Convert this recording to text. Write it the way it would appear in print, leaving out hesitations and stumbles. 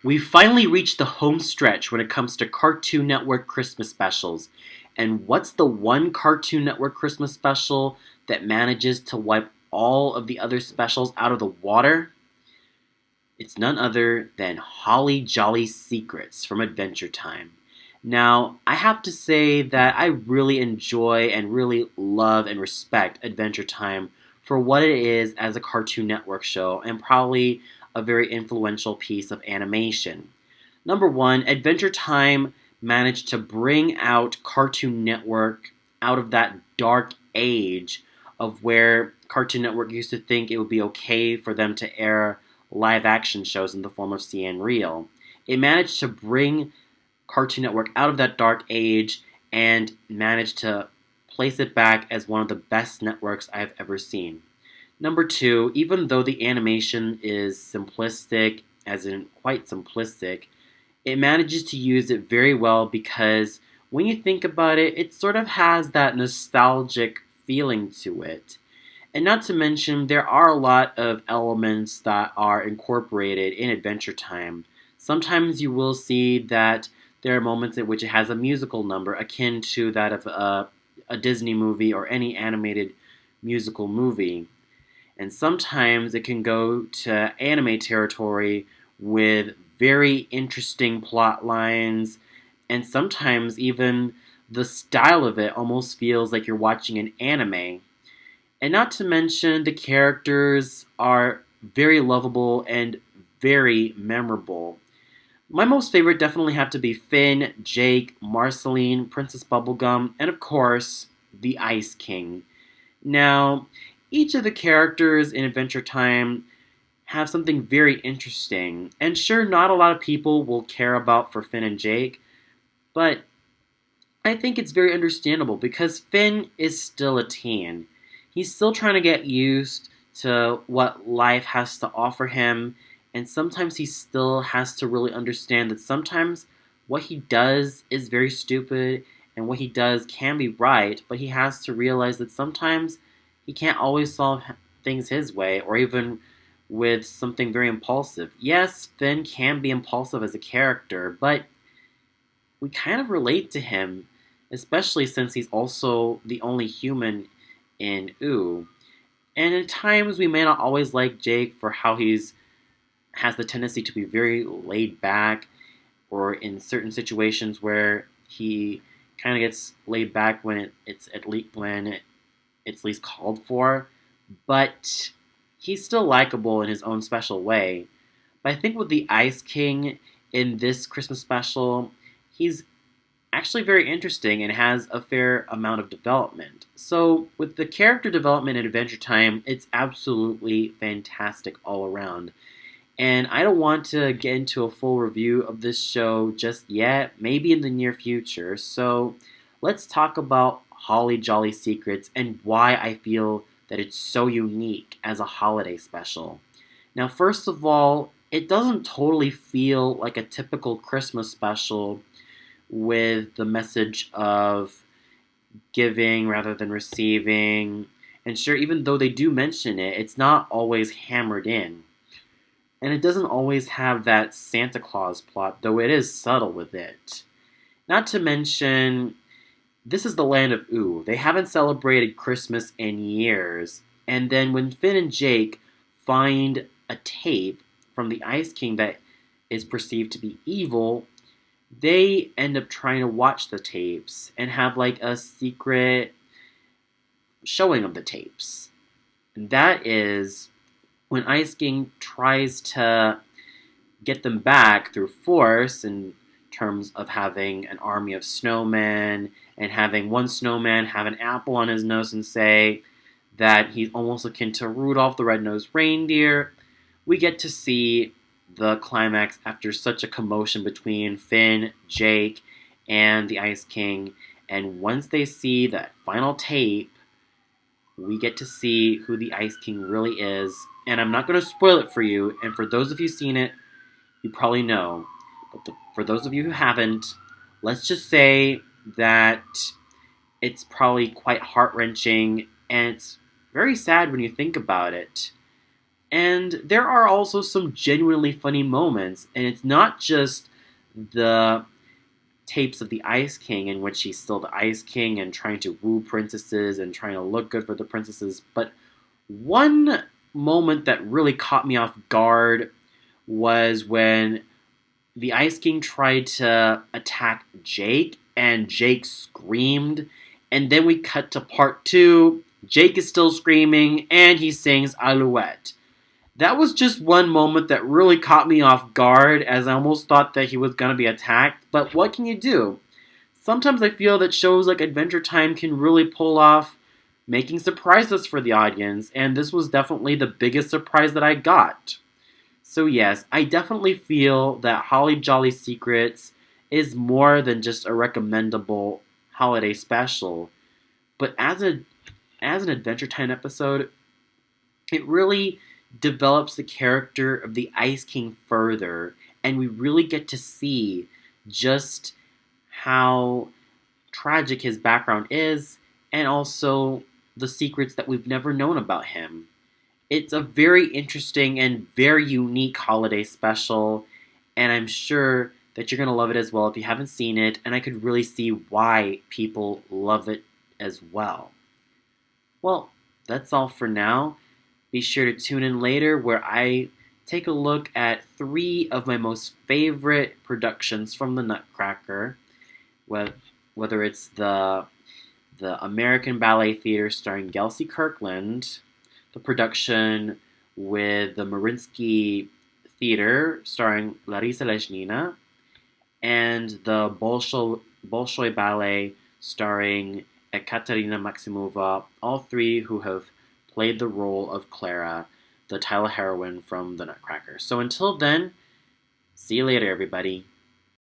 We finally reached the home stretch when it comes to Cartoon Network Christmas specials. And what's the one Cartoon Network Christmas special that manages to wipe all of the other specials out of the water? It's none other than Holly Jolly Secrets from Adventure Time. Now, I have to say that I really enjoy and really love and respect Adventure Time for what it is as a Cartoon Network show and probably a very influential piece of animation. Number one, Adventure Time managed to bring out Cartoon Network out of that dark age of where Cartoon Network used to think it would be okay for them to air live action shows in the form of CN Real. It managed to bring Cartoon Network out of that dark age and managed to place it back as one of the best networks I've ever seen. Number two, even though the animation is simplistic, as in quite simplistic, it manages to use it very well because when you think about it, it sort of has that nostalgic feeling to it. And not to mention, there are a lot of elements that are incorporated in Adventure Time. Sometimes you will see that there are moments in which it has a musical number akin to that of a Disney movie or any animated musical movie. And sometimes it can go to anime territory with very interesting plot lines, and sometimes even the style of it almost feels like you're watching an anime. And not to mention, the characters are very lovable and very memorable. My most favorite definitely have to be Finn, Jake, Marceline, Princess Bubblegum, and of course, the Ice King. Now, each of the characters in Adventure Time have something very interesting, and sure, not a lot of people will care about for Finn and Jake, but I think it's very understandable because Finn is still a teen. He's still trying to get used to what life has to offer him, and sometimes he still has to really understand that sometimes what he does is very stupid and what he does can be right, but he has to realize that sometimes he can't always solve things his way or even with something very impulsive. Yes, Finn can be impulsive as a character, but we kind of relate to him, especially since he's also the only human in Ooh. And at times we may not always like Jake for how he's has the tendency to be very laid back, or in certain situations where he kind of gets laid back when it's least called for. But he's still likable in his own special way. But I think with the Ice King in this Christmas special, he's actually very interesting and has a fair amount of development. So, with the character development in Adventure Time, it's absolutely fantastic all around. And I don't want to get into a full review of this show just yet, maybe in the near future. So, let's talk about Holly Jolly Secrets and why I feel that it's so unique as a holiday special. Now, first of all, it doesn't totally feel like a typical Christmas special with the message of giving rather than receiving. And sure, even though they do mention it, it's not always hammered in. And it doesn't always have that Santa Claus plot, though it is subtle with it. Not to mention, this is the land of Ooh. They haven't celebrated Christmas in years. And then when Finn and Jake find a tape from the Ice King that is perceived to be evil, they end up trying to watch the tapes and have like a secret showing of the tapes. And that is when Ice King tries to get them back through force in terms of having an army of snowmen and having one snowman have an apple on his nose and say that he's almost akin to Rudolph the Red-Nosed Reindeer. We get to see the climax after such a commotion between Finn, Jake, and the Ice King. And once they see that final tape, we get to see who the Ice King really is. And I'm not going to spoil it for you. And for those of you who've seen it, you probably know. But for those of you who haven't, let's just say that it's probably quite heart-wrenching. And it's very sad when you think about it. And there are also some genuinely funny moments, and it's not just the tapes of the Ice King in which he's still the Ice King and trying to woo princesses and trying to look good for the princesses, but one moment that really caught me off guard was when the Ice King tried to attack Jake and Jake screamed, and then we cut to part two. Jake is still screaming and he sings Alouette. That was just one moment that really caught me off guard as I almost thought that he was going to be attacked. But what can you do? Sometimes I feel that shows like Adventure Time can really pull off making surprises for the audience, and this was definitely the biggest surprise that I got. So, yes, I definitely feel that Holly Jolly Secrets is more than just a recommendable holiday special, but as an Adventure Time episode, it really develops the character of the Ice King further, and we really get to see just how tragic his background is, and also the secrets that we've never known about him. It's a very interesting and very unique holiday special, and I'm sure that you're going to love it as well if you haven't seen it, and I could really see why people love it as well. Well, that's all for now. Be sure to tune in later where I take a look at three of my most favorite productions from the Nutcracker, whether it's the American Ballet Theater starring Gelsey Kirkland, the production with the Mariinsky Theater starring Larisa Lejnina, and the Bolshoi Ballet starring Ekaterina Maximova, all three who have played the role of Clara, the title heroine from the Nutcracker. So until then, see you later, everybody.